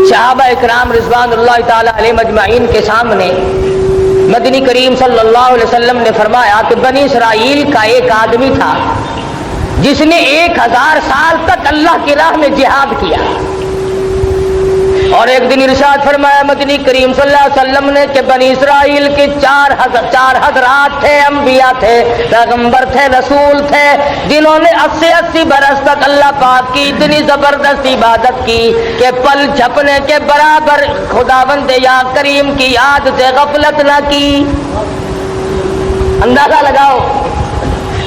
صحابہ اکرام رضوان اللہ تعالی علیہم اجمعین کے سامنے مدنی کریم صلی اللہ علیہ وسلم نے فرمایا کہ بنی اسرائیل کا ایک آدمی تھا جس نے 1000 سال تک اللہ کی راہ میں جہاد کیا، اور ایک دن ارشاد فرمایا مدنی کریم صلی اللہ علیہ وسلم نے کہ بنی اسرائیل کے 4 حضرات تھے، انبیاء تھے، پیغمبر تھے، رسول تھے، جنہوں نے 80 برس تک اللہ پاک کی اتنی زبردست عبادت کی کہ پل جھپنے کے برابر خداوند یا کریم کی یاد سے غفلت نہ کی۔ اندازہ لگاؤ،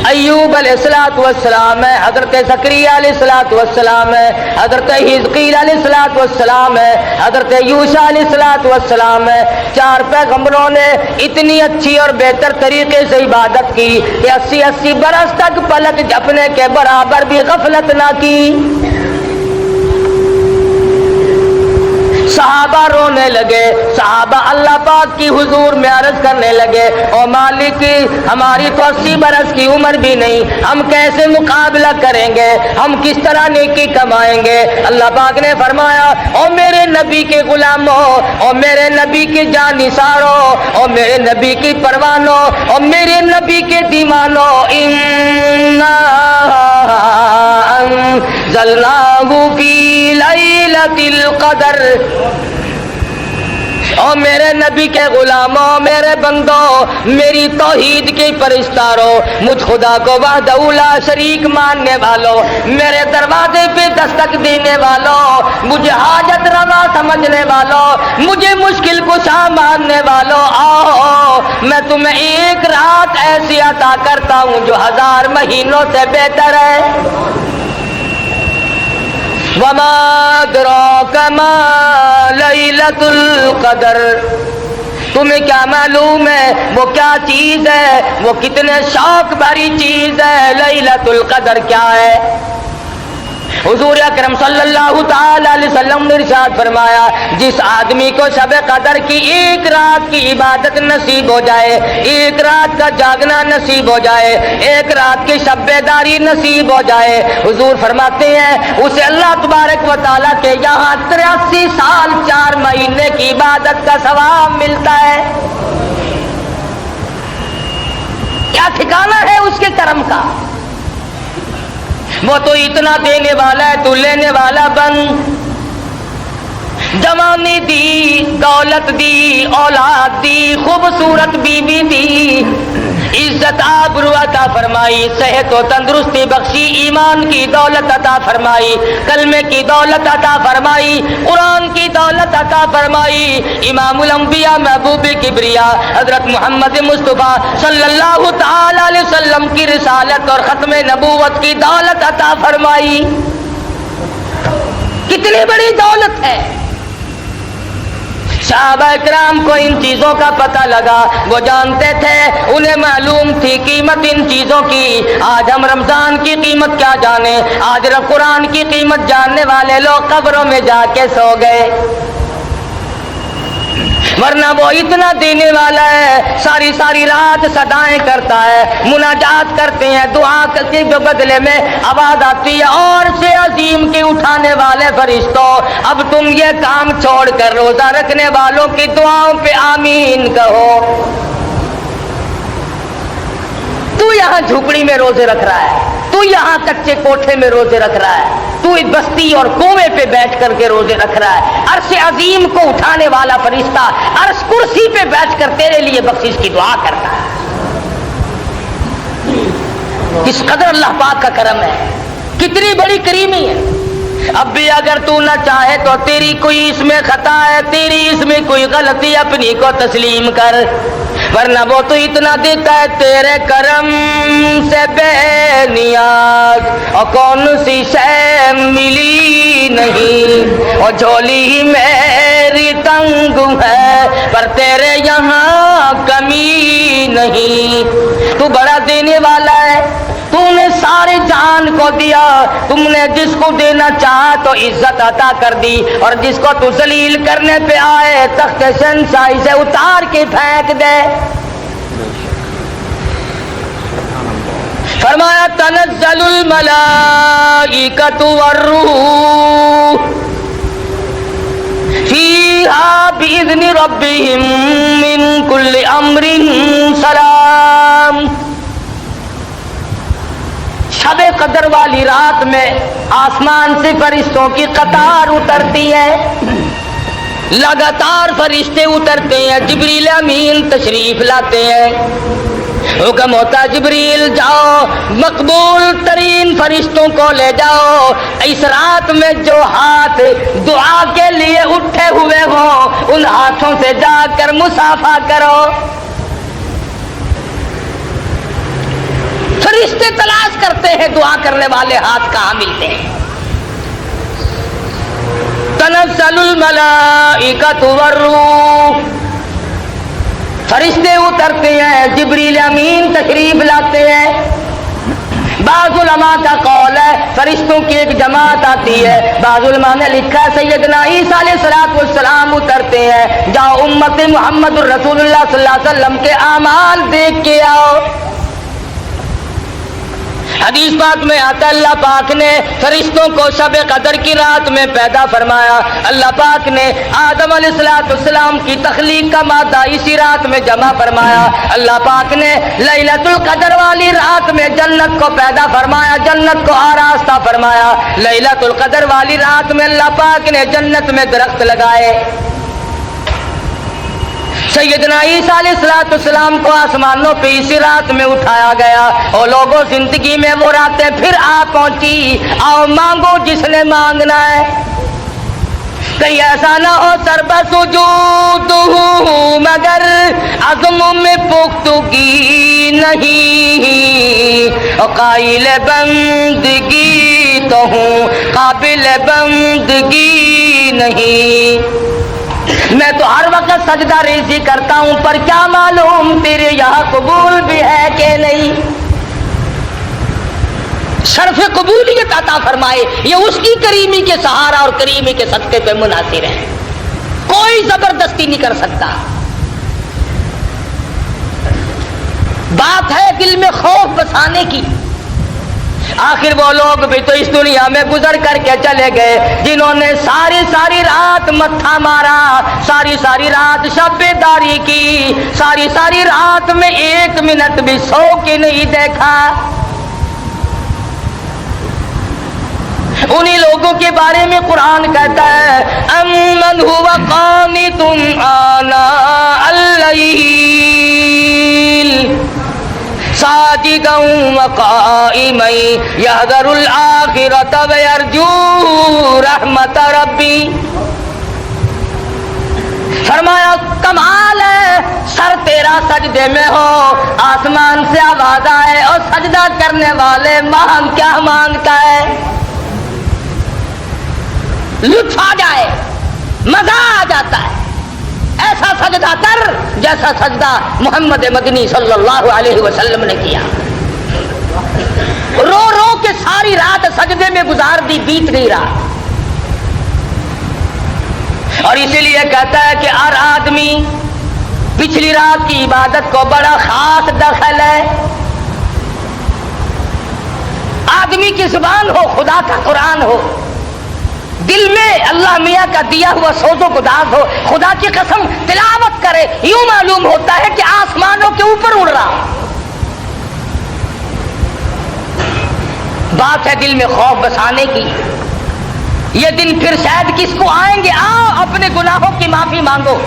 ایوب علیہ السلام ہے، حضرت زکریا علیہ السلام ہے، حضرت حزقیل علیہ السلام ہے، حضرت یوشع علیہ السلام ہے، 4 پیغمبروں نے اتنی اچھی اور بہتر طریقے سے عبادت کی کہ 80 برس تک پلک جھپنے کے برابر بھی غفلت نہ کی۔ صحابہ رونے لگے، صحابہ اللہ پاک کی حضور میں عرض کرنے لگے، او مالک ہماری تو 80 برس کی عمر بھی نہیں، ہم کیسے مقابلہ کریں گے، ہم کس طرح نیکی کمائیں گے؟ اللہ پاک نے فرمایا، او میرے نبی کے غلاموں، او میرے نبی کے جانثاروں، او میرے نبی کی پروانوں، او میرے نبی کے دیوانوں، اِنَّا انزلناہ فی لیلۃ القدر، او میرے نبی کے غلاموں، میرے بندوں، میری توحید کی پرستاروں، مجھ خدا کو وحدہ لا شریک ماننے والوں، میرے دروازے پہ دستک دینے والوں، مجھے حاجت روا سمجھنے والوں، مجھے مشکل کشا ماننے والوں، آؤ میں تمہیں ایک رات ایسی عطا کرتا ہوں جو 1000 مہینوں سے بہتر ہے۔ وما ادراک ما لیلۃ القدر، تمہیں کیا معلوم ہے وہ کیا چیز ہے، وہ کتنے شوق بھری چیز ہے، لیلۃ القدر کیا ہے؟ حضور اکرم صلی اللہ تعالی علیہ وسلم نے ارشاد فرمایا، جس آدمی کو شب قدر کی 1 رات کی عبادت نصیب ہو جائے، 1 رات کا جاگنا نصیب ہو جائے، 1 رات کی شب بیداری نصیب ہو جائے، حضور فرماتے ہیں اسے اللہ تبارک و تعالیٰ کے یہاں 83 سال 4 مہینے کی عبادت کا ثواب ملتا ہے۔ کیا ٹھکانہ ہے اس کے کرم کا؟ وہ تو اتنا دینے والا ہے، تو لینے والا بن۔ جوانی دی، دولت دی، اولاد دی، خوبصورت بیوی دی، عزت آبرو عطا فرمائی، صحت و تندرستی بخشی، ایمان کی دولت عطا فرمائی، کلمے کی دولت عطا فرمائی، قرآن کی دولت عطا فرمائی، امام الانبیاء محبوب کبریا حضرت محمد مصطفیٰ صلی اللہ تعالی علیہ وسلم کی رسالت اور ختم نبوت کی دولت عطا فرمائی۔ کتنی بڑی دولت ہے۔ صحابہ اکرام کو ان چیزوں کا پتہ لگا، وہ جانتے تھے، انہیں معلوم تھی قیمت ان چیزوں کی۔ آج ہم رمضان کی قیمت کیا جانے، آج قرآن کی قیمت جاننے والے لوگ قبروں میں جا کے سو گئے، ورنہ وہ اتنا دینے والا ہے، ساری ساری رات صدائیں کرتا ہے، مناجات کرتے ہیں، دعا کے بدلے میں آواز آتی ہے، اور سے عظیم کے اٹھانے والے فرشتوں اب تم یہ کام چھوڑ کر روزہ رکھنے والوں کی دعاؤں پہ آمین کہو۔ تو یہاں جھوپڑی میں روزے رکھ رہا ہے، تو یہاں کچے کوٹھے میں روزے رکھ رہا ہے، تو اس بستی اور کنویں پہ بیٹھ کر کے روزے رکھ رہا ہے، عرش عظیم کو اٹھانے والا فرشتہ عرش کرسی پہ بیٹھ کر تیرے لیے بخشش کی دعا کرتا ہے۔ کس قدر اللہ پاک کا کرم ہے، کتنی بڑی کریمی ہے۔ اب بھی اگر تو نہ چاہے تو تیری کوئی اس میں خطا ہے، تیری اس میں کوئی غلطی، اپنی کو تسلیم کر، ورنہ وہ تو اتنا دیتا ہے، تیرے کرم سے بے نیاز اور کون سی شے ملی نہیں، اور جھولی ہی میری تنگ ہے پر تیرے یہاں کمی نہیں۔ تو بڑا دینے والا ہے، تم نے سارے جان کو دیا، تم نے جس کو دینا چاہا تو عزت عطا کر دی، اور جس کو تو ذلیل کرنے پہ آئے تخت شہنشاہی سے اتار کے پھینک دے۔ فرمایا تنزل الملائکۃ والروح، بِإِذْنِ رَبِّهِم مِّن كُلِّ أَمْرٍ سَلَامٌ۔ شب قدر والی رات میں آسمان سے فرشتوں کی قطار اترتی ہے، لگاتار فرشتے اترتے ہیں، جبریل امین تشریف لاتے ہیں، حکم ہوتا جبریل جاؤ مقبول ترین فرشتوں کو لے جاؤ، اس رات میں جو ہاتھ دعا کے لیے اٹھے ہوئے ہوں ان ہاتھوں سے جا کر مصافحہ کرو۔ فرشتے تلاش کرتے ہیں دعا کرنے والے ہاتھ کہاں ملتے ہیں۔ تنزل الملائکۃ والروح، فرشتے اترتے ہیں، جبریل امین تشریف لاتے ہیں۔ بعض علماء کا قول ہے فرشتوں کی ایک جماعت آتی ہے، بعض علماء نے لکھا سیدنا عیسیٰ علیہ السلام اترتے ہیں، جاؤ امت محمد الرسول اللہ صلی اللہ علیہ وسلم کے اعمال دیکھ کے آؤ۔ حدیث پاک میں آتا اللہ پاک نے فرشتوں کو شب قدر کی رات میں پیدا فرمایا، اللہ پاک نے آدم علیہ السلام کی تخلیق کا مادہ اسی رات میں جمع فرمایا، اللہ پاک نے لیلۃ القدر والی رات میں جنت کو پیدا فرمایا، جنت کو آراستہ فرمایا، لیلۃ القدر والی رات میں اللہ پاک نے جنت میں درخت لگائے۔ سیدنا عیسیٰ علیہ السلام کو آسمانوں پہ اسی رات میں اٹھایا گیا، اور لوگوں زندگی میں وہ راتیں پھر آ پہنچی، آؤ مانگو جس نے مانگنا ہے، کہیں ایسا نہ ہو سر بسجود ہوں مگر عزم میں پختگی نہیں، اور قائل بندگی تو ہوں قابل بندگی نہیں، میں تو ہر وقت سجدہ ریزی کرتا ہوں پر کیا معلوم تیرے یہاں قبول بھی ہے کہ نہیں۔ شرف قبولیت عطا فرمائے یہ اس کی کریمی کے سہارا اور کریمی کے صدقے پہ منحصر ہے، کوئی زبردستی نہیں کر سکتا۔ بات ہے دل میں خوف بسانے کی، آخر وہ لوگ بھی تو اس دنیا میں گزر کر کے چلے گئے جنہوں نے ساری رات متھا مارا، ساری رات شب بیداری کی، ساری رات میں ایک منٹ بھی سو کے نہیں دیکھا۔ انہی لوگوں کے بارے میں قرآن کہتا ہے امن هو قانت آناء اللیل ساجدا وقائما یحذر الآخرۃ ویرجو رحمت ربی۔ فرمایا کمال ہے سر تیرا سجدے میں ہو، آسمان سے آواز آئے اور سجدہ کرنے والے مانگ کیا مانگتا ہے، لطف آ جائے، مزہ آ جاتا ہے، ایسا سجدہ کر جیسا سجدہ محمد مدنی صلی اللہ علیہ وسلم نے کیا، رو رو کے ساری رات سجدے میں گزار دی، بیت گئی رات۔ اور اسی لیے کہتا ہے کہ ہر آدمی پچھلی رات کی عبادت کو بڑا خاص دخل ہے، آدمی کی زبان ہو، خدا کا قرآن ہو، دل میں اللہ میاں کا دیا ہوا سوز و گداز ہو، خدا کی قسم تلاوت کرے، یوں معلوم ہوتا ہے کہ آسمانوں کے اوپر اڑ رہا۔ بات ہے دل میں خوف بسانے کی، یہ دن پھر شاید کس کو آئیں گے، آؤ اپنے گناہوں کی معافی مانگو۔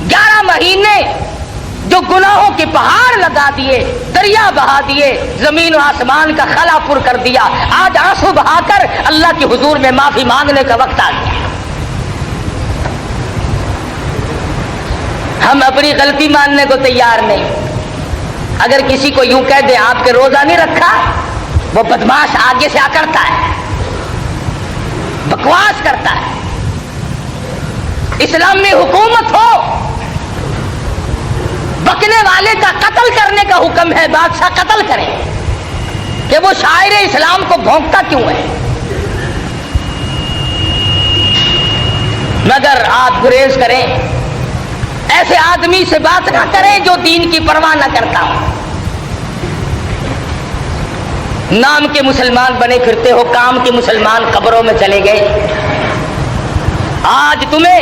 11 مہینے جو گناہوں کے پہاڑ لگا دیے، دریا بہا دیے، زمین و آسمان کا خلا پر کر دیا، آج آنسو بہا کر اللہ کے حضور میں معافی مانگنے کا وقت آ گیا۔ ہم اپنی غلطی ماننے کو تیار نہیں، اگر کسی کو یوں کہہ دیں آپ کے روزہ نہیں رکھا، وہ بدماش آگے سے آ کرتا ہے، بکواس کرتا ہے۔ اسلام میں حکومت ہو، بکنے والے کا قتل کرنے کا حکم ہے، بادشاہ قتل کرے، کہ وہ شاعر اسلام کو بھونکتا کیوں ہے؟ مگر آپ گریز کریں، ایسے آدمی سے بات نہ کریں جو دین کی پرواہ نہ کرتا ہو۔ نام کے مسلمان بنے پھرتے ہو، کام کے مسلمان قبروں میں چلے گئے۔ آج تمہیں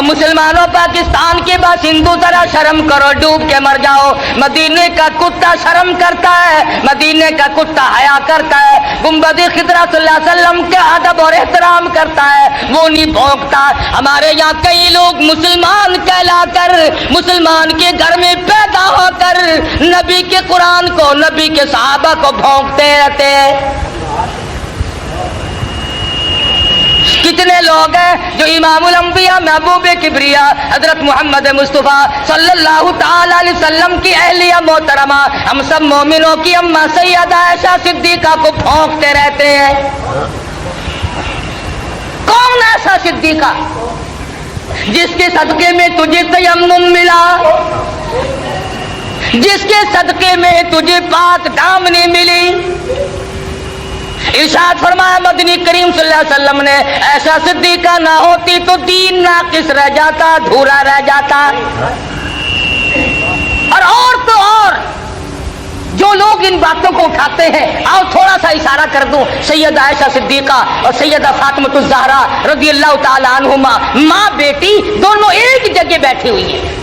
اور مسلمانوں پاکستان کے باشندوں ذرا شرم کرو، ڈوب کے مر جاؤ۔ مدینے کا کتا شرم کرتا ہے، مدینے کا کتا حیا کرتا ہے، گنبد خضرا صلی اللہ علیہ وسلم کے ادب اور احترام کرتا ہے، وہ نہیں بھونکتا۔ ہمارے یہاں کئی لوگ مسلمان کہلا کر، مسلمان کے گھر میں پیدا ہو کر نبی کے قرآن کو، نبی کے صحابہ کو بھونکتے رہتے ہیں۔ کتنے لوگ ہیں جو امام الانبیاء محبوب کبریا حضرت محمد مصطفیٰ صلی اللہ تعالی علیہ وسلم کی اہلیہ محترمہ، ہم سب مومنوں کی اماں سیدہ عائشہ صدیقہ کو بھونکتے رہتے ہیں۔ کون ایسا صدیقہ جس کے صدقے میں تجھے تیمم ملا، جس کے صدقے میں تجھے پاک دامنی ملی؟ ارشاد فرمایا مدنی کریم صلی اللہ علیہ وسلم نے، ایسا صدیقہ نہ ہوتی تو دین ناقص رہ جاتا، ادھورا رہ جاتا۔ اور تو اور جو لوگ ان باتوں کو اٹھاتے ہیں، آؤ تھوڑا سا اشارہ کر دوں، سیدہ عائشہ صدیقہ اور سیدہ فاطمہ الزہرا رضی اللہ تعالی عنہما، ماں بیٹی دونوں ایک جگہ بیٹھی ہوئی ہیں۔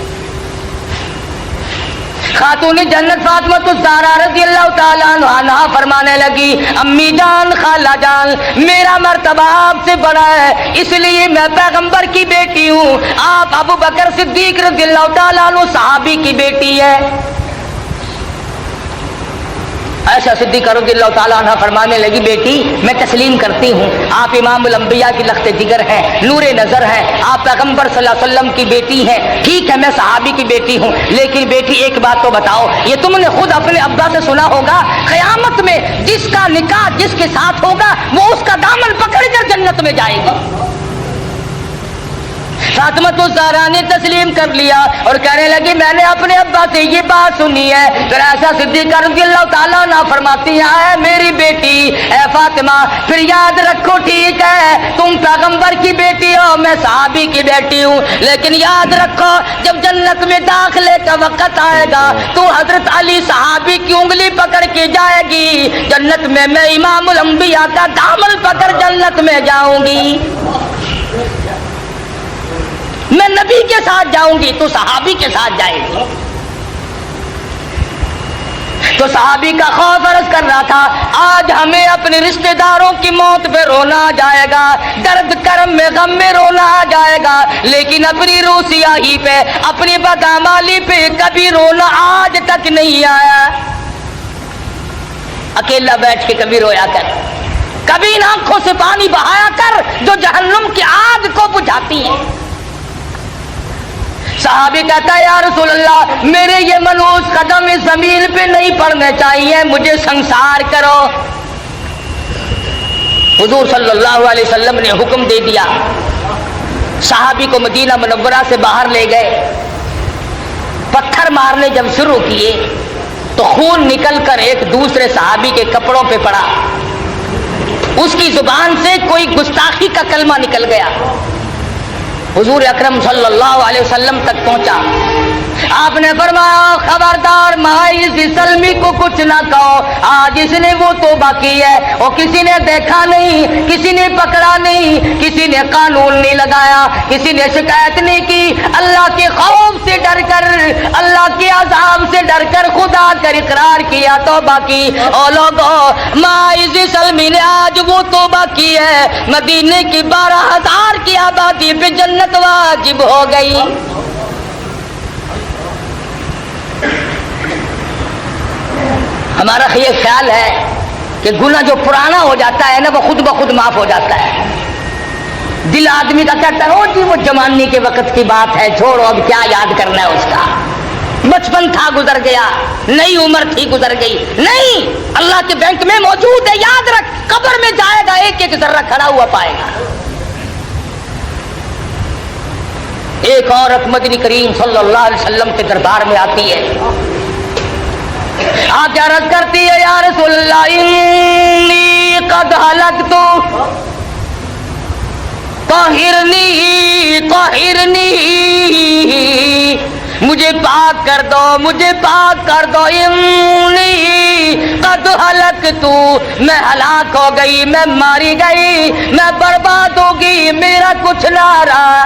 خاتون جنت فاطمہ الزہرا رضی اللہ تعالیٰ عنہا فرمانے لگی، امی جان، خالہ جان، میرا مرتبہ آپ سے بڑا ہے، اس لیے میں پیغمبر کی بیٹی ہوں، آپ ابو بکر صدیق رضی اللہ تعالیٰ عنہ صحابی کی بیٹی ہے۔ عائشہ صدیقہ رضی اللہ تعالیٰ عنہ فرمانے لگی، بیٹی میں تسلیم کرتی ہوں، آپ امام الانبیاء کی لخت جگر ہیں، نور نظر ہیں، آپ پیغمبر صلی اللہ علیہ وسلم کی بیٹی ہیں، ٹھیک ہے میں صحابی کی بیٹی ہوں، لیکن بیٹی ایک بات تو بتاؤ، یہ تم نے خود اپنے ابا سے سنا ہوگا، قیامت میں جس کا نکاح جس کے ساتھ ہوگا وہ اس کا دامن پکڑ کر جنت میں جائے گی۔ فاطمہ الزہرا نے تسلیم کر لیا اور کہنے لگی، میں نے اپنے ابا سے یہ بات سنی ہے۔ پھر عائشہ صدیقہ رضی اللہ تعالیٰ عنہ فرماتی ہیں، اے میری بیٹی، اے فاطمہ، پھر یاد رکھو، ٹھیک ہے تم پیغمبر کی بیٹی ہو، میں صحابی کی بیٹی ہوں، لیکن یاد رکھو جب جنت میں داخلے کا وقت آئے گا تو حضرت علی صحابی کی انگلی پکڑ کے جائے گی جنت میں، میں امام الانبیاء کا دامن پکڑ جنت میں جاؤں گی، میں نبی کے ساتھ جاؤں گی، تو صحابی کے ساتھ جائے گی۔ تو صحابی کا خوف عرض کر رہا تھا، آج ہمیں اپنے رشتہ داروں کی موت پہ رونا آ جائے گا، درد کرم میں غم میں رونا آ جائے گا، لیکن اپنی روح سیاہی پہ، اپنی بدعمالی پہ کبھی رونا آج تک نہیں آیا۔ اکیلا بیٹھ کے کبھی رویا کر، کبھی ان آنکھوں سے پانی بہایا کر جو جہنم کی آگ کو بجھاتی ہیں۔ صحابی کہتا ہے، یا رسول اللہ، میرے یہ منحوس قدم اس زمین پہ نہیں پڑنے چاہیے، مجھے سنسار کرو۔ حضور صلی اللہ علیہ وسلم نے حکم دے دیا، صحابی کو مدینہ منورہ سے باہر لے گئے، پتھر مارنے جب شروع کیے تو خون نکل کر ایک دوسرے صحابی کے کپڑوں پہ پڑا، اس کی زبان سے کوئی گستاخی کا کلمہ نکل گیا، حضور اکرم صلی اللہ علیہ وسلم تک پہنچا۔ آپ نے فرمایا، خبردار مائی سلمی کو کچھ نہ کہو، آج اس نے وہ توبہ کی ہے، اور کسی نے دیکھا نہیں، کسی نے پکڑا نہیں، کسی نے قانون نہیں لگایا، کسی نے شکایت نہیں کی، اللہ کے خوف سے ڈر کر، اللہ کے عذاب سے ڈر کر خدا کر اقرار کیا، توبہ کی۔ اور لوگوں، مائی سلمی نے آج وہ توبہ کی ہے، مدینے کی 12,000 کی آبادی پہ جنت واجب ہو گئی۔ ہمارا یہ خیال ہے کہ گناہ جو پرانا ہو جاتا ہے نا وہ خود بخود معاف ہو جاتا ہے۔ دل آدمی کا کہتا ہے، او جی وہ جوانی کے وقت کی بات ہے، چھوڑو اب کیا یاد کرنا ہے اس کا، بچپن تھا گزر گیا، نئی عمر تھی گزر گئی۔ نہیں، اللہ کے بینک میں موجود ہے، یاد رکھ، قبر میں جائے گا ایک ایک ذرہ کھڑا ہوا پائے گا۔ ایک عورت مدنی کریم صلی اللہ علیہ وسلم کے دربار میں آتی ہے، آپ عرض کرتی ہے، یا رسول اللہ، انی قد ہلکت، طہرنی طہرنی، مجھے پاک کر دو، مجھے پاک کر دو، انی قد ہلکت، میں ہلاک ہو گئی، میں ماری گئی، میں برباد ہو گئی، میرا کچھ نہ رہا۔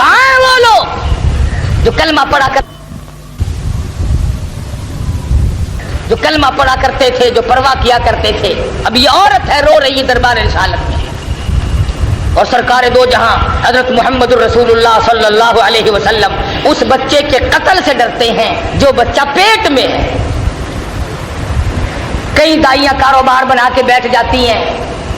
کہاں ہیں وہ لوگ جو کلمہ پڑھا کرتے تھے، جو پرواہ کیا کرتے تھے؟ اب یہ عورت ہے، رو رہی ہے دربار رسالت میں، اور سرکار دو جہاں حضرت محمد الرسول اللہ صلی اللہ علیہ وسلم اس بچے کے قتل سے ڈرتے ہیں جو بچہ پیٹ میں ہے۔ کئی دائیاں کاروبار بنا کے بیٹھ جاتی ہیں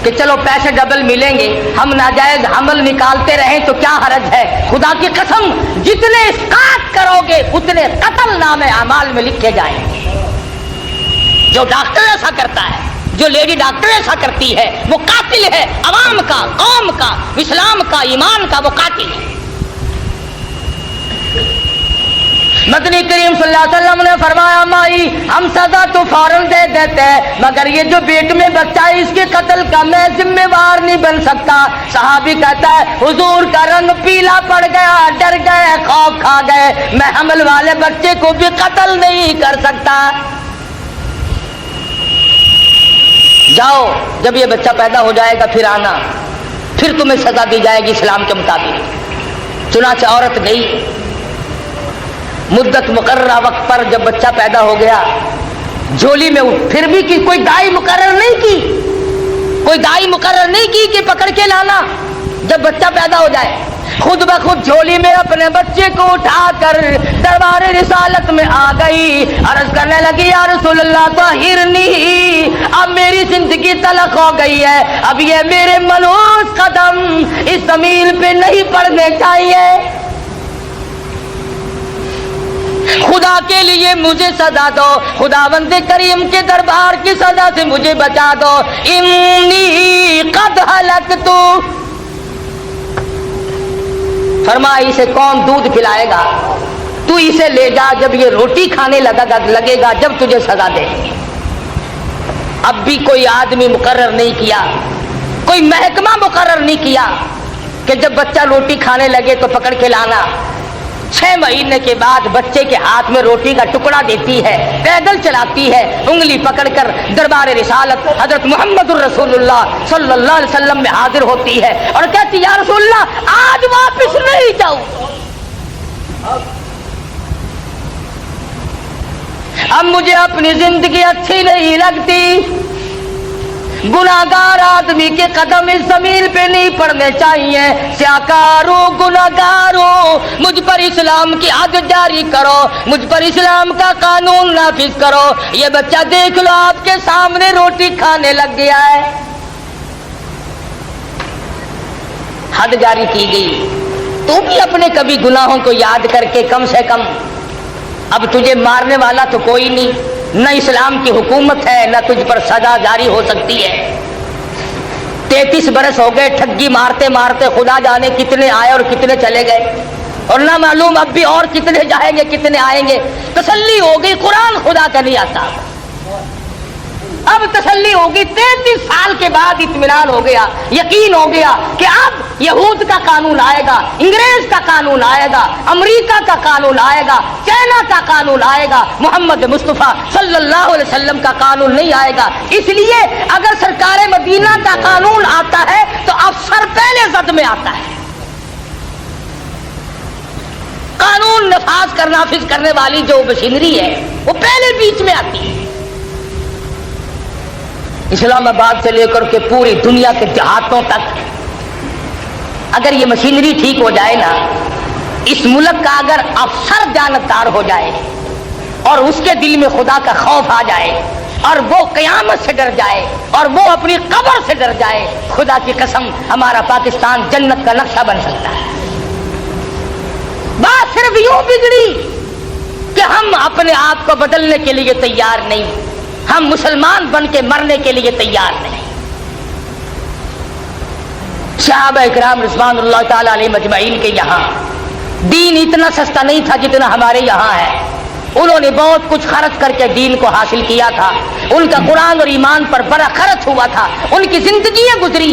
کہ چلو پیسے ڈبل ملیں گے، ہم ناجائز حمل نکالتے رہیں تو کیا حرج ہے۔ خدا کی قسم جتنے اسقاط کرو گے اتنے قتل نام اعمال میں لکھے جائیں گے۔ جو ڈاکٹر ایسا کرتا ہے، جو لیڈی ڈاکٹر ایسا کرتی ہے، وہ قاتل ہے، عوام کا، قوم کا، اسلام کا، ایمان کا، وہ قاتل ہے۔ مدنی کریم صلی اللہ علیہ وسلم نے فرمایا مائی ہم سزا تو فوراً دے دیتے ہیں، مگر یہ جو پیٹ میں بچہ ہے اس کے قتل کا میں ذمہ وار نہیں بن سکتا۔ صحابی کہتا ہے حضور کا رنگ پیلا پڑ گیا، ڈر گئے، خوف کھا گئے، میں حمل والے بچے کو بھی قتل نہیں کر سکتا۔ جاؤ، جب یہ بچہ پیدا ہو جائے گا پھر آنا، پھر تمہیں سزا دی جائے گی اسلام کے مطابق۔ چنانچہ عورت گئی، مدت مقررہ وقت پر جب بچہ پیدا ہو گیا جھولی میں، پھر بھی کوئی دائی مقرر نہیں کی کہ پکڑ کے لانا جب بچہ پیدا ہو جائے، خود بخود جھولی میں اپنے بچے کو اٹھا کر دربار رسالت میں آ گئی، عرض کرنے لگی یا رسول اللہ طہرنی، اب میری زندگی تلخ ہو گئی ہے، اب یہ میرے ملوث قدم اس زمین پہ نہیں پڑنے چاہیے، خدا کے لیے مجھے سزا دو، خداوند کریم کے دربار کی سزا سے مجھے بچا دو، انی قد ہلکت۔ فرمایا اسے کون دودھ پلائے گا؟ تو اسے لے جا، جب یہ روٹی کھانے لگے گا جب تجھے سزا دے۔ اب بھی کوئی آدمی مقرر نہیں کیا، کوئی محکمہ مقرر نہیں کیا کہ جب بچہ روٹی کھانے لگے تو پکڑ کے لانا۔ 6 مہینے کے بعد بچے کے ہاتھ میں روٹی کا ٹکڑا دیتی ہے، پیدل چلاتی ہے، انگلی پکڑ کر دربار رسالت حضرت محمد الرسول اللہ صلی اللہ علیہ وسلم میں حاضر ہوتی ہے اور کہتی یا رسول اللہ آج واپس نہیں جاؤں، اب مجھے اپنی زندگی اچھی نہیں لگتی، گناہگار آدمی کے قدم اس زمین پہ نہیں پڑنے چاہیے، سیاکاروں گناہگاروں مجھ پر اسلام کی حد جاری کرو، مجھ پر اسلام کا قانون نافذ کرو، یہ بچہ دیکھ لو آپ کے سامنے روٹی کھانے لگ گیا ہے۔ حد جاری کی گئی، تو بھی اپنے کبھی گناہوں کو یاد کر کے کم سے کم، اب تجھے مارنے والا تو کوئی نہیں، نہ اسلام کی حکومت ہے، نہ تجھ پر سزا جاری ہو سکتی ہے۔ 33 برس ہو گئے ٹھگی مارتے مارتے، خدا جانے کتنے آئے اور کتنے چلے گئے، اور نہ معلوم اب بھی اور کتنے جائیں گے کتنے آئیں گے۔ تسلی ہو گئی قرآن خدا کا نہیں آتا، اب تسلی ہوگی، 33 سال کے بعد اطمینان ہو گیا، یقین ہو گیا کہ اب یہود کا قانون آئے گا، انگریز کا قانون آئے گا، امریکہ کا قانون آئے گا، چائنا کا قانون آئے گا، محمد مصطفیٰ صلی اللہ علیہ وسلم کا قانون نہیں آئے گا۔ اس لیے اگر سرکار مدینہ کا قانون آتا ہے تو افسر پہلے زد میں آتا ہے، قانون نافذ کرنے والی جو مشینری ہے وہ پہلے بیچ میں آتی ہے۔ اسلام آباد سے لے کر کے پوری دنیا کے دیہاتوں تک اگر یہ مشینری ٹھیک ہو جائے نا، اس ملک کا اگر افسر جانبدار ہو جائے اور اس کے دل میں خدا کا خوف آ جائے اور وہ قیامت سے ڈر جائے اور وہ اپنی قبر سے ڈر جائے، خدا کی قسم ہمارا پاکستان جنت کا نقشہ بن سکتا ہے۔ بات صرف یوں بگڑی کہ ہم اپنے آپ کو بدلنے کے لیے تیار نہیں، ہم مسلمان بن کے مرنے کے لیے تیار نہیں۔ صحابہ اکرام رضوان اللہ تعالی علیہ مجمعین کے یہاں دین اتنا سستا نہیں تھا جتنا ہمارے یہاں ہے، انہوں نے بہت کچھ خرچ کر کے دین کو حاصل کیا تھا، ان کا قرآن اور ایمان پر بڑا خرچ ہوا تھا، ان کی زندگیاں گزری،